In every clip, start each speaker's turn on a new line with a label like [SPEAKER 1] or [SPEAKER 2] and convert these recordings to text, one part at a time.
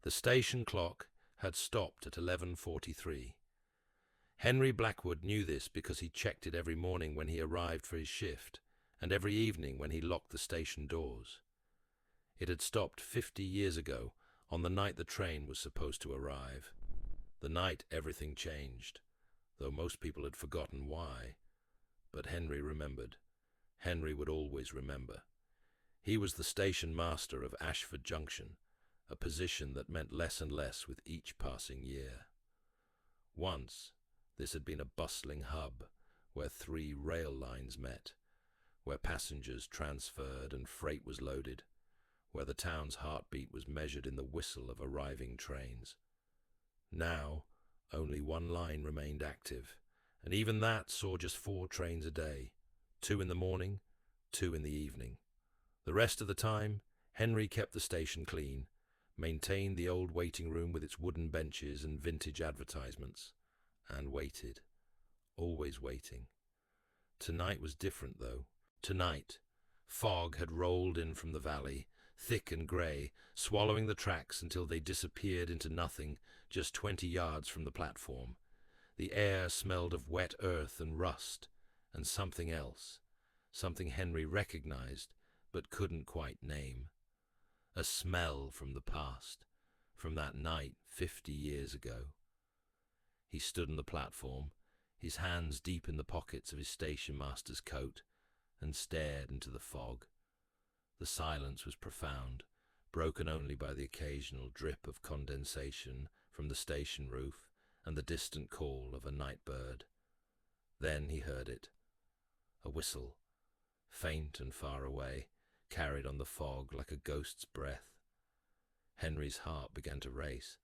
[SPEAKER 1] The station clock had stopped at 11:43. Henry Blackwood knew this because he checked it every morning when he arrived for his shift, and every evening when he locked the station doors. It had stopped 50 years ago, on the night the train was supposed to arrive. The night everything changed, though most people had forgotten why. But Henry remembered. Henry would always remember. He was the station master of Ashford Junction, a position that meant less and less with each passing year. Once, this had been a bustling hub where 3 rail lines met, where passengers transferred and freight was loaded, where the town's heartbeat was measured in the whistle of arriving trains. Now, only one line remained active, and even that saw just 4 trains a day, 2 in the morning, 2 in the evening. The rest of the time, Henry kept the station clean, maintained the old waiting room with its wooden benches and vintage advertisements, and waited, always waiting. Tonight was different, though. Tonight, fog had rolled in from the valley, thick and grey, swallowing the tracks until they disappeared into nothing just 20 yards from the platform. The air smelled of wet earth and rust, and something else, something Henry recognized but couldn't quite name. A smell from the past, from that night 50 years ago. He stood on the platform, his hands deep in the pockets of his station master's coat, and stared into the fog. The silence was profound, broken only by the occasional drip of condensation from the station roof and the distant call of a night bird. Then he heard it. A whistle, faint and far away, carried on the fog like a ghost's breath. Henry's heart began to race.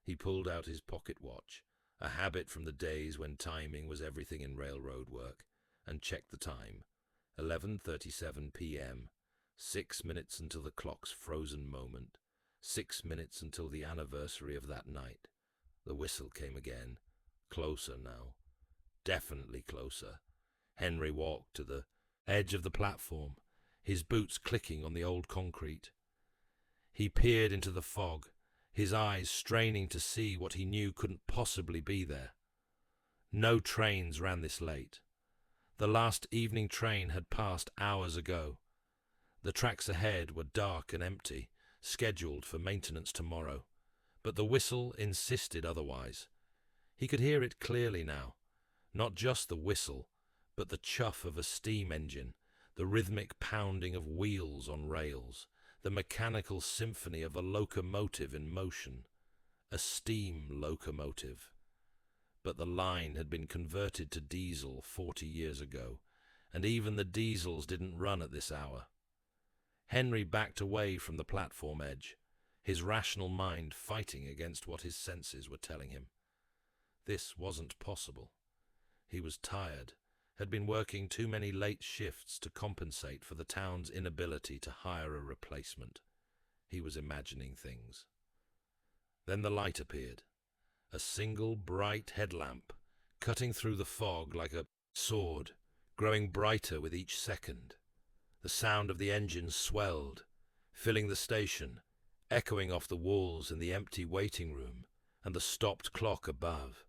[SPEAKER 1] He pulled out his pocket watch, a habit from the days when timing was everything in railroad work, and checked the time. 11:37 p.m. 6 minutes until the clock's frozen moment. 6 minutes until the anniversary of that night. The whistle came again. Closer now. Definitely closer. Henry walked to the edge of the platform, his boots clicking on the old concrete. He peered into the fog, his eyes straining to see what he knew couldn't possibly be there. No trains ran this late. The last evening train had passed hours ago. The tracks ahead were dark and empty, scheduled for maintenance tomorrow. But the whistle insisted otherwise. He could hear it clearly now. Not just the whistle, but the chuff of a steam engine, the rhythmic pounding of wheels on rails, the mechanical symphony of a locomotive in motion. A steam locomotive. But the line had been converted to diesel 40 years ago, and even the diesels didn't run at this hour. Henry backed away from the platform edge, his rational mind fighting against what his senses were telling him. This wasn't possible. He was tired, had been working too many late shifts to compensate for the town's inability to hire a replacement. He was imagining things. Then the light appeared. A single bright headlamp, cutting through the fog like a sword, growing brighter with each second. The sound of the engine swelled, filling the station, echoing off the walls in the empty waiting room and the stopped clock above.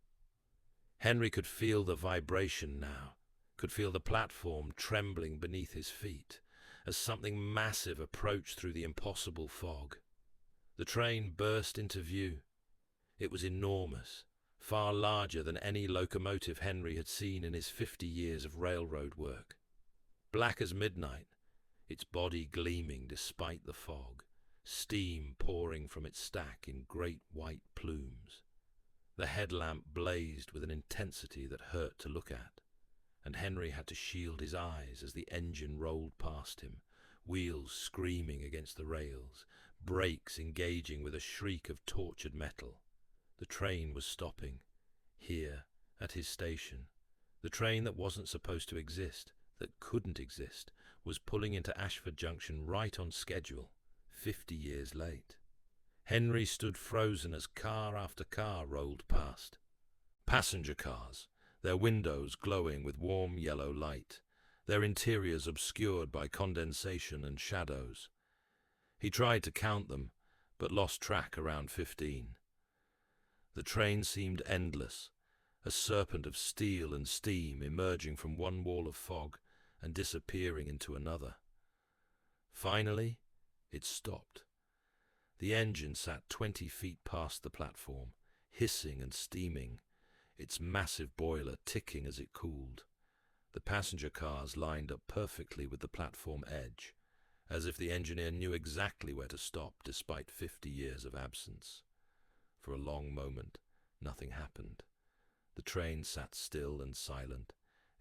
[SPEAKER 1] Henry could feel the vibration now, could feel the platform trembling beneath his feet as something massive approached through the impossible fog. The train burst into view. It was enormous, far larger than any locomotive Henry had seen in his 50 years of railroad work. Black as midnight, its body gleaming despite the fog, steam pouring from its stack in great white plumes. The headlamp blazed with an intensity that hurt to look at, and Henry had to shield his eyes as the engine rolled past him, wheels screaming against the rails, brakes engaging with a shriek of tortured metal. The train was stopping, here, at his station. The train that wasn't supposed to exist, that couldn't exist, was pulling into Ashford Junction right on schedule, 50 years late. Henry stood frozen as car after car rolled past. Passenger cars, their windows glowing with warm yellow light, their interiors obscured by condensation and shadows. He tried to count them, but lost track around 15. The train seemed endless, a serpent of steel and steam emerging from one wall of fog and disappearing into another. Finally, it stopped. The engine sat 20 feet past the platform, hissing and steaming, its massive boiler ticking as it cooled. The passenger cars lined up perfectly with the platform edge, as if the engineer knew exactly where to stop despite 50 years of absence. For a long moment, nothing happened. The train sat still and silent,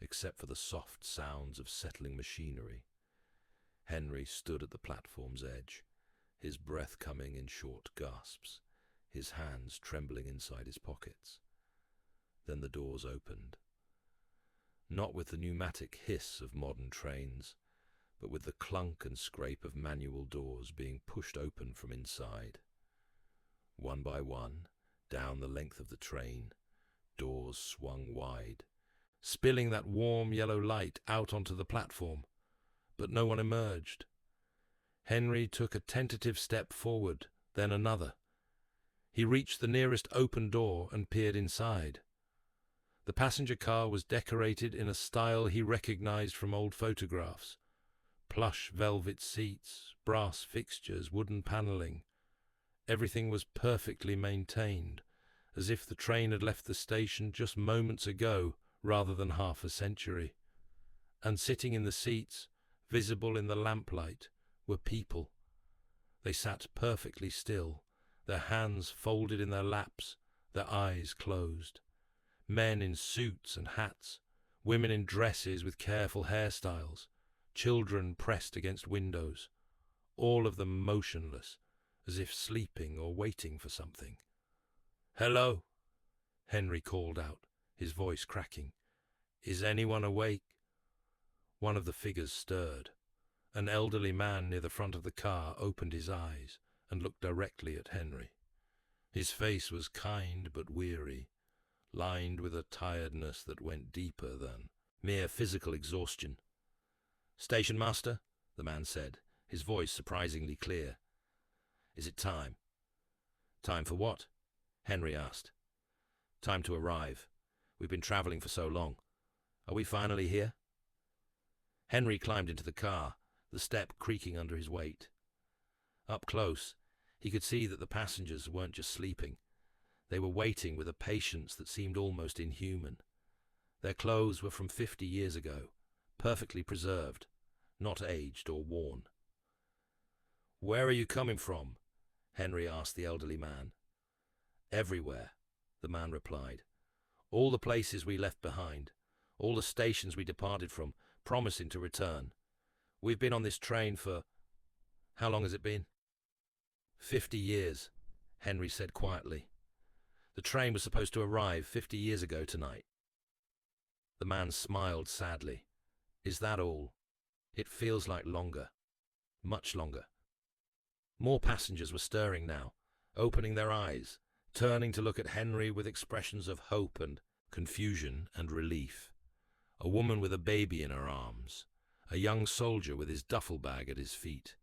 [SPEAKER 1] except for the soft sounds of settling machinery. Henry stood at the platform's edge, his breath coming in short gasps, his hands trembling inside his pockets. Then the doors opened. Not with the pneumatic hiss of modern trains, but with the clunk and scrape of manual doors being pushed open from inside. One by one, down the length of the train, doors swung wide, spilling that warm yellow light out onto the platform, but no one emerged. Henry took a tentative step forward, then another. He reached the nearest open door and peered inside. The passenger car was decorated in a style he recognized from old photographs. Plush velvet seats, brass fixtures, wooden paneling. Everything was perfectly maintained, as if the train had left the station just moments ago rather than half a century. And sitting in the seats, visible in the lamplight, were people. They sat perfectly still, their hands folded in their laps, their eyes closed. Men in suits and hats, women in dresses with careful hairstyles, children pressed against windows, all of them motionless, as if sleeping or waiting for something. "Hello," Henry called out, his voice cracking. "Is anyone awake?" One of the figures stirred. An elderly man near the front of the car opened his eyes and looked directly at Henry. His face was kind but weary, lined with a tiredness that went deeper than mere physical exhaustion. "Station master," the man said, his voice surprisingly clear. "Is it time?" "Time for what?" Henry asked. "Time to arrive. We've been traveling for so long. Are we finally here?" Henry climbed into the car, the step creaking under his weight. Up close, he could see that the passengers weren't just sleeping. They were waiting with a patience that seemed almost inhuman. Their clothes were from 50 years ago, perfectly preserved, not aged or worn. "Where are you coming from?" Henry asked the elderly man. "Everywhere," the man replied. "All the places we left behind, all the stations we departed from, promising to return. We've been on this train for... How long has it been?" 50 years, Henry said quietly. "The train was supposed to arrive 50 years ago tonight." The man smiled sadly. "Is that all? It feels like longer. Much longer." More passengers were stirring now, opening their eyes, turning to look at Henry with expressions of hope and confusion and relief. A woman with a baby in her arms, a young soldier with his duffel bag at his feet,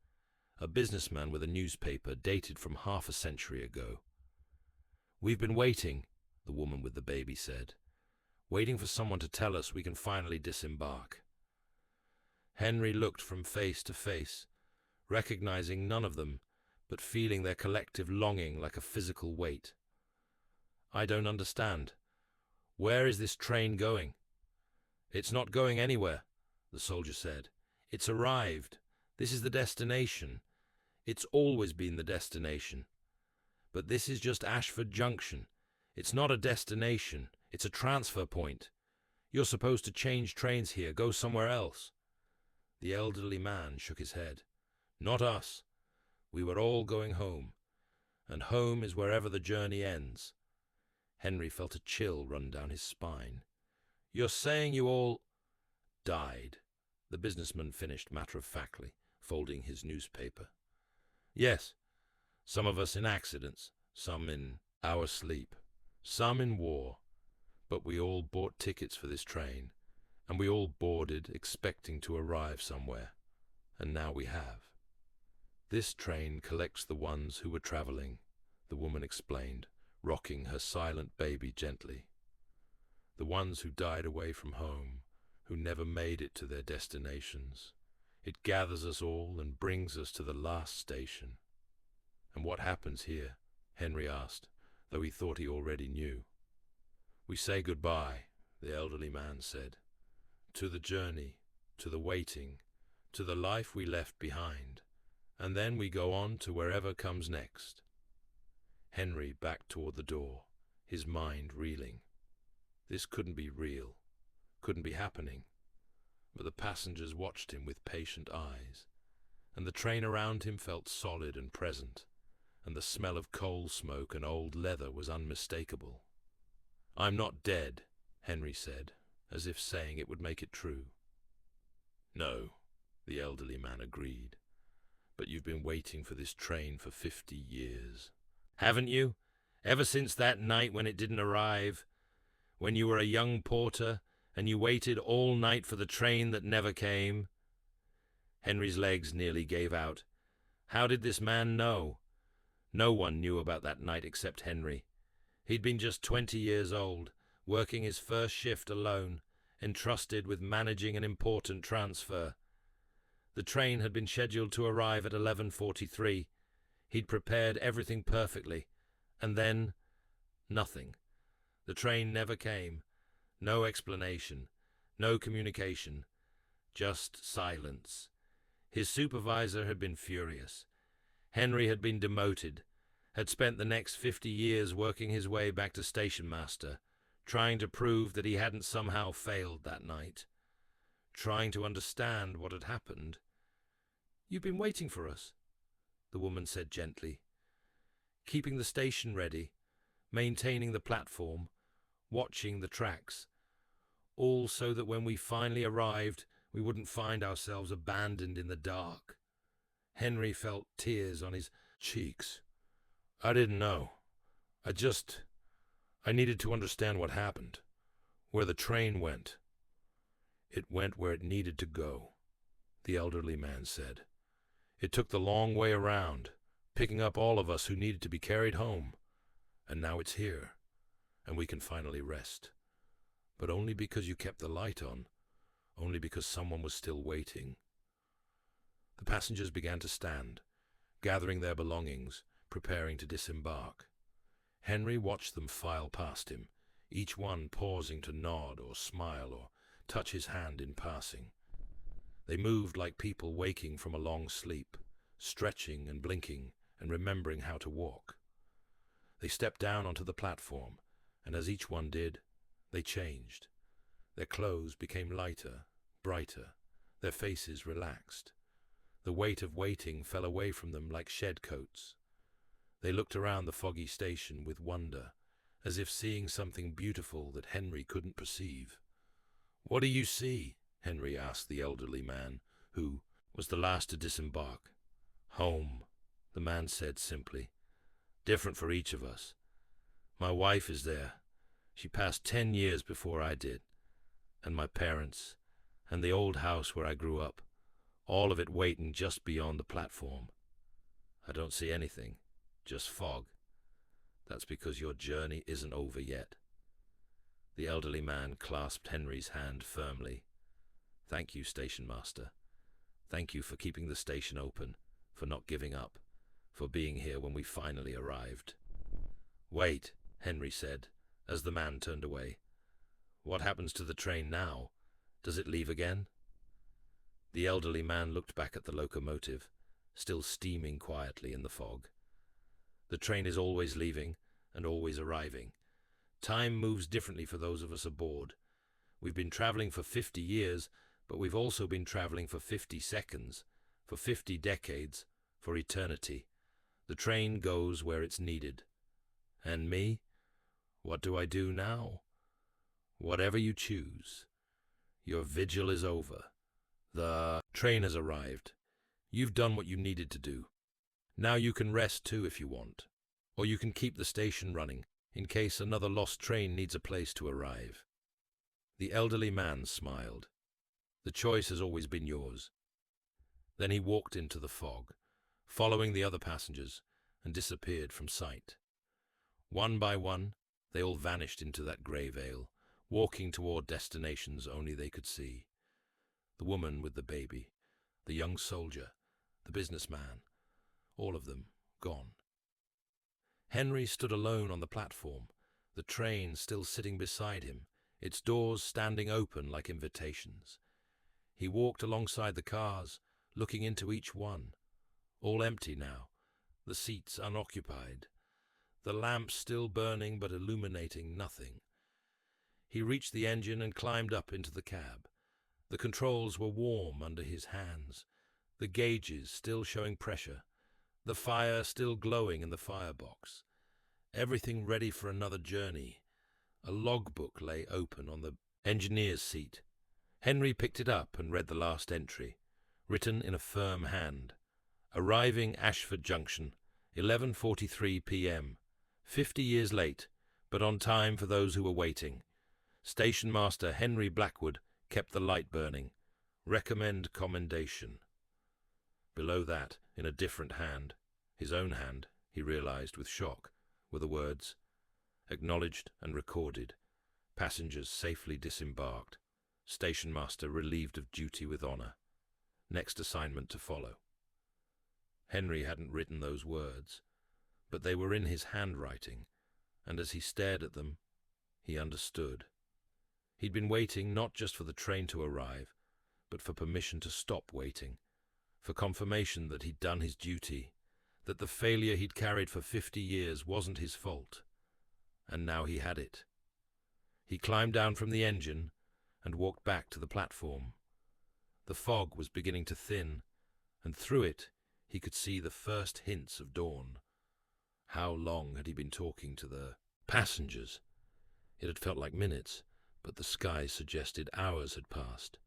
[SPEAKER 1] a businessman with a newspaper dated from half a century ago. "We've been waiting," the woman with the baby said, "waiting for someone to tell us we can finally disembark." Henry looked from face to face, recognizing none of them, but feeling their collective longing like a physical weight. "I don't understand. Where is this train going?" "It's not going anywhere," the soldier said. "It's arrived. This is the destination. It's always been the destination. But this is just Ashford Junction. It's not a destination. It's a transfer point. You're supposed to change trains here, go somewhere else." The elderly man shook his head. "Not us. We were all going home. And home is wherever the journey ends." Henry felt a chill run down his spine. "You're saying you all..." "Died," the businessman finished matter-of-factly, folding his newspaper. "Yes. Some of us in accidents, some in our sleep, some in war. But we all bought tickets for this train, and we all boarded expecting to arrive somewhere. And now we have." This train collects the ones who were traveling, the woman explained, rocking her silent baby gently. The ones who died away from home, who never made it to their destinations. It gathers us all and brings us to the last station. And what happens here? Henry asked, though he thought he already knew. We say goodbye, the elderly man said, to the journey, to the waiting, to the life we left behind, and then we go on to wherever comes next. Henry backed toward the door, his mind reeling. This couldn't be real, couldn't be happening. But the passengers watched him with patient eyes, and the train around him felt solid and present, and the smell of coal smoke and old leather was unmistakable. I'm not dead, Henry said, as if saying it would make it true. No, the elderly man agreed, but you've been waiting for this train for 50 years. Haven't you? Ever since that night when it didn't arrive, when you were a young porter and you waited all night for the train that never came? Henry's legs nearly gave out. How did this man know? No one knew about that night except Henry. He'd been just 20 years old, working his first shift alone, entrusted with managing an important transfer. The train had been scheduled to arrive at 11:43. He'd prepared everything perfectly, and then nothing. The train never came. No explanation, no communication, just silence. His supervisor had been furious. Henry had been demoted, had spent the next 50 years working his way back to station master, trying to prove that he hadn't somehow failed that night, trying to understand what had happened. You've been waiting for us, the woman said gently, keeping the station ready, maintaining the platform, watching the tracks, all so that when we finally arrived, we wouldn't find ourselves abandoned in the dark. Henry felt tears on his cheeks. I didn't know. I needed to understand what happened, where the train went. It went where it needed to go, the elderly man said. It took the long way around, picking up all of us who needed to be carried home. And now it's here, and we can finally rest. But only because you kept the light on, only because someone was still waiting. The passengers began to stand, gathering their belongings, preparing to disembark. Henry watched them file past him, each one pausing to nod or smile or touch his hand in passing. They moved like people waking from a long sleep, stretching and blinking and remembering how to walk. They stepped down onto the platform, and as each one did, they changed. Their clothes became lighter, brighter, their faces relaxed. The weight of waiting fell away from them like shed coats. They looked around the foggy station with wonder, as if seeing something beautiful that Henry couldn't perceive. What do you see? Henry asked the elderly man, who was the last to disembark. Home, the man said simply. Different for each of us. My wife is there. She passed 10 years before I did. And my parents, and the old house where I grew up, all of it waiting just beyond the platform. I don't see anything, just fog. That's because your journey isn't over yet. The elderly man clasped Henry's hand firmly. Thank you, station master. Thank you for keeping the station open, for not giving up, for being here when we finally arrived. Wait, Henry said, as the man turned away. What happens to the train now? Does it leave again? The elderly man looked back at the locomotive, still steaming quietly in the fog. The train is always leaving and always arriving. Time moves differently for those of us aboard. We've been traveling for 50 years, but we've also been traveling for 50 seconds, for 50 decades, for eternity. The train goes where it's needed. And me? What do I do now? Whatever you choose. Your vigil is over. The train has arrived. You've done what you needed to do. Now you can rest too if you want. Or you can keep the station running, in case another lost train needs a place to arrive. The elderly man smiled. The choice has always been yours. Then he walked into the fog, following the other passengers, and disappeared from sight. One by one, they all vanished into that grey veil, walking toward destinations only they could see. The woman with the baby, the young soldier, the businessman, all of them gone. Henry stood alone on the platform, the train still sitting beside him, its doors standing open like invitations. He walked alongside the cars, looking into each one, all empty now, the seats unoccupied, the lamps still burning but illuminating nothing. He reached the engine and climbed up into the cab. The controls were warm under his hands, the gauges still showing pressure, the fire still glowing in the firebox. Everything ready for another journey. A logbook lay open on the engineer's seat. Henry picked it up and read the last entry, written in a firm hand. Arriving Ashford Junction, 11:43 p.m. 50 years late, but on time for those who were waiting. Station Master Henry Blackwood kept the light burning. Recommend commendation. Below that, in a different hand, his own hand, he realized with shock, were the words, acknowledged and recorded. Passengers safely disembarked. Station Master relieved of duty with honor. Next assignment to follow. Henry hadn't written those words, but they were in his handwriting, and as he stared at them, he understood. He'd been waiting not just for the train to arrive, but for permission to stop waiting, for confirmation that he'd done his duty, that the failure he'd carried for 50 years wasn't his fault. And now he had it. He climbed down from the engine and walked back to the platform. The fog was beginning to thin, and through it he could see the first hints of dawn. How long had he been talking to the passengers? It had felt like minutes, but the sky suggested hours had passed.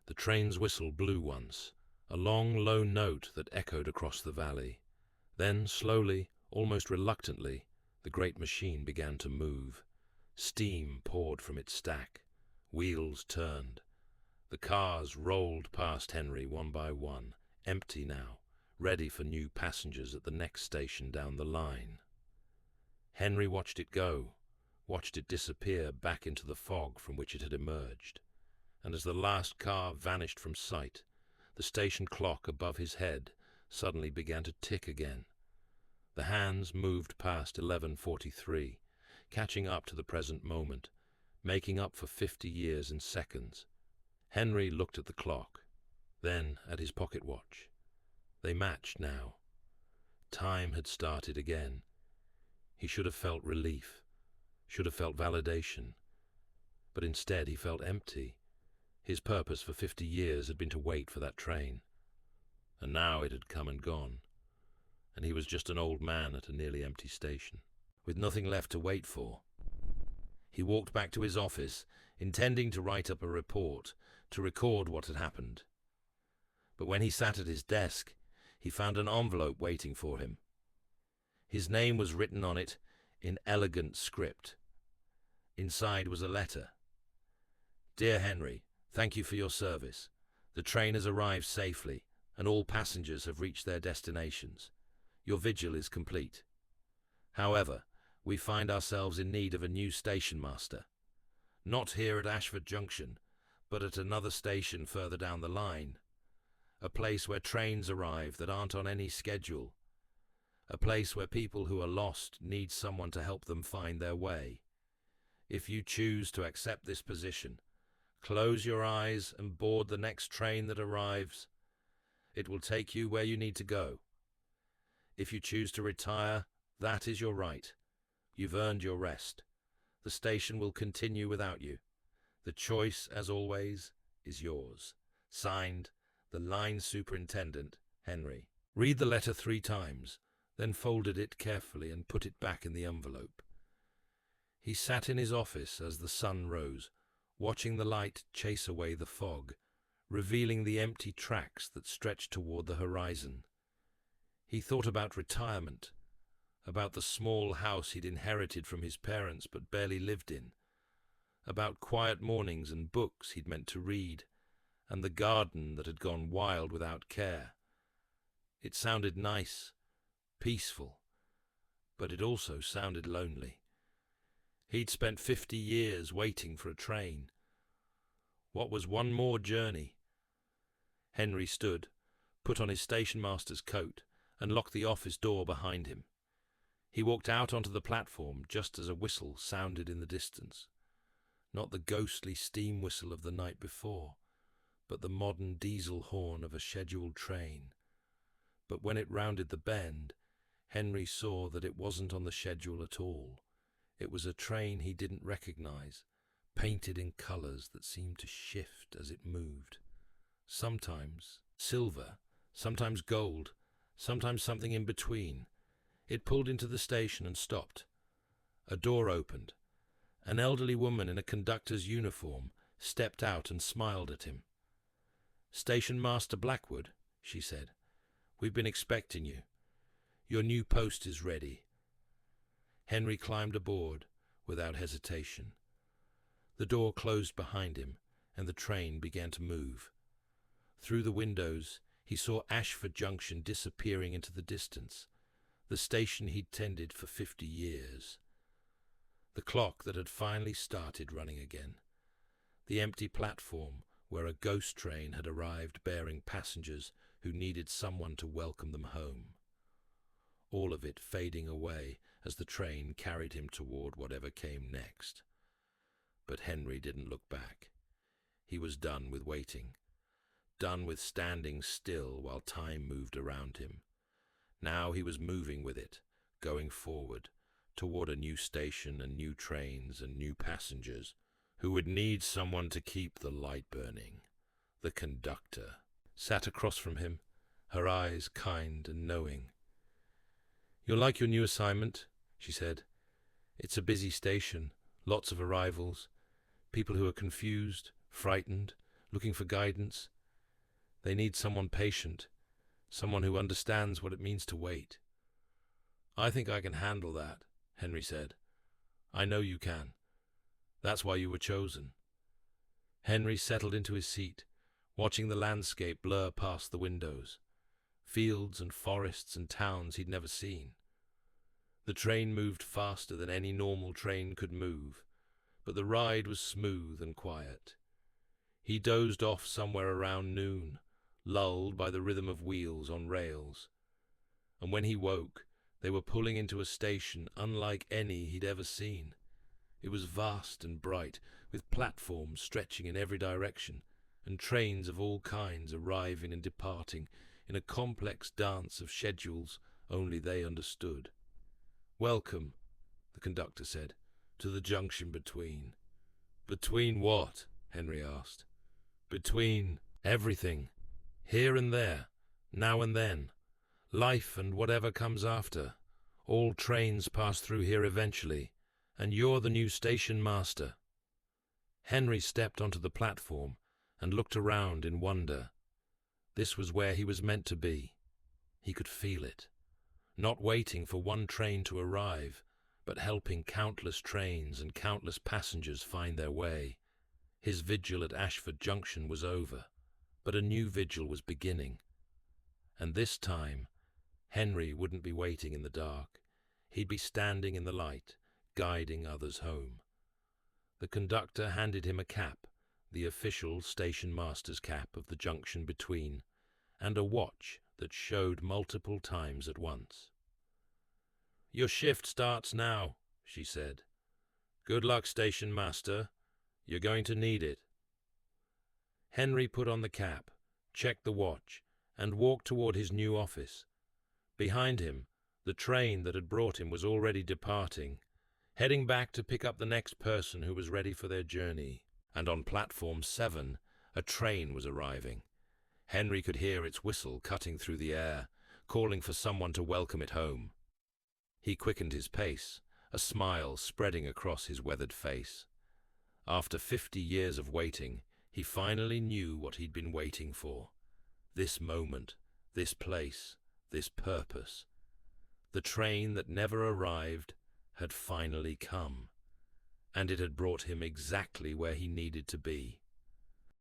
[SPEAKER 1] The train's whistle blew once, a long, low note that echoed across the valley. Then, slowly, almost reluctantly, the great machine began to move. Steam poured from its stack. Wheels turned. The cars rolled past Henry one by one, empty now, ready for new passengers at the next station down the line. Henry watched it go, watched it disappear back into the fog from which it had emerged. And as the last car vanished from sight, the station clock above his head suddenly began to tick again. The hands moved past 11:43, catching up to the present moment, making up for 50 years in seconds. Henry looked at the clock, then at his pocket watch. They matched now. Time had started again. He should have felt relief, should have felt validation. But instead he felt empty. His purpose for 50 years had been to wait for that train. And now it had come and gone, and he was just an old man at a nearly empty station, with nothing left to wait for. He walked back to his office, intending to write up a report, to record what had happened. But when he sat at his desk, he found an envelope waiting for him. His name was written on it in elegant script. Inside was a letter. Dear Henry, thank you for your service. The train has arrived safely, and all passengers have reached their destinations. Your vigil is complete. However, we find ourselves in need of a new station master. Not here at Ashford Junction, but at another station further down the line. A place where trains arrive that aren't on any schedule. A place where people who are lost need someone to help them find their way. If you choose to accept this position, close your eyes and board the next train that arrives. It will take you where you need to go. If you choose to retire, that is your right. You've earned your rest. The station will continue without you. The choice, as always, is yours. Signed, the line superintendent, Henry. Read the letter 3 times, then folded it carefully and put it back in the envelope. He sat in his office as the sun rose, watching the light chase away the fog, revealing the empty tracks that stretched toward the horizon. He thought about retirement, about the small house he'd inherited from his parents but barely lived in, about quiet mornings and books he'd meant to read, and the garden that had gone wild without care. It sounded nice, peaceful, but it also sounded lonely. He'd spent 50 years waiting for a train. What was one more journey? Henry stood, put on his station master's coat, and locked the office door behind him. He walked out onto the platform just as a whistle sounded in the distance. Not the ghostly steam whistle of the night before, but the modern diesel horn of a scheduled train. But when it rounded the bend, Henry saw that it wasn't on the schedule at all. It was a train he didn't recognize, painted in colors that seemed to shift as it moved. Sometimes silver, sometimes gold, sometimes something in between. It pulled into the station and stopped. A door opened. An elderly woman in a conductor's uniform stepped out and smiled at him. "Station Master Blackwood," she said. "We've been expecting you. Your new post is ready." Henry climbed aboard without hesitation. The door closed behind him, and the train began to move. Through the windows, he saw Ashford Junction disappearing into the distance, the station he'd tended for 50 years. The clock that had finally started running again. The empty platform where a ghost train had arrived bearing passengers who needed someone to welcome them home. All of it fading away as the train carried him toward whatever came next. But Henry didn't look back. He was done with waiting, done with standing still while time moved around him. Now he was moving with it, going forward, toward a new station and new trains and new passengers who would need someone to keep the light burning. The conductor sat across from him, her eyes kind and knowing. "You'll like your new assignment," she said. "It's a busy station, lots of arrivals, people who are confused, frightened, looking for guidance. They need someone patient, someone who understands what it means to wait." "I think I can handle that," Henry said. "I know you can. That's why you were chosen." Henry settled into his seat, watching the landscape blur past the windows. Fields and forests and towns he'd never seen. The train moved faster than any normal train could move, but the ride was smooth and quiet. He dozed off somewhere around noon, lulled by the rhythm of wheels on rails. And when he woke, they were pulling into a station unlike any he'd ever seen. It was vast and bright, with platforms stretching in every direction, and trains of all kinds arriving and departing in a complex dance of schedules only they understood. "Welcome," the conductor said, "to the junction between." "Between what?" Henry asked. "Between everything. Here and there, now and then. Life and whatever comes after. All trains pass through here eventually, and you're the new station master." Henry stepped onto the platform and looked around in wonder. This was where he was meant to be. He could feel it. Not waiting for one train to arrive, but helping countless trains and countless passengers find their way. His vigil at Ashford Junction was over, but a new vigil was beginning. And this time, Henry wouldn't be waiting in the dark. He'd be standing in the light, guiding others home. The conductor handed him a cap, the official station master's cap of the junction between, and a watch that showed multiple times at once. "Your shift starts now," she said. "Good luck, station master. You're going to need it." Henry put on the cap, checked the watch, and walked toward his new office. Behind him, the train that had brought him was already departing, heading back to pick up the next person who was ready for their journey. And on platform 7, a train was arriving. Henry could hear its whistle cutting through the air, calling for someone to welcome it home. He quickened his pace, a smile spreading across his weathered face. After 50 years of waiting, he finally knew what he'd been waiting for. This moment, this place, this purpose. The train that never arrived had finally come, and it had brought him exactly where he needed to be.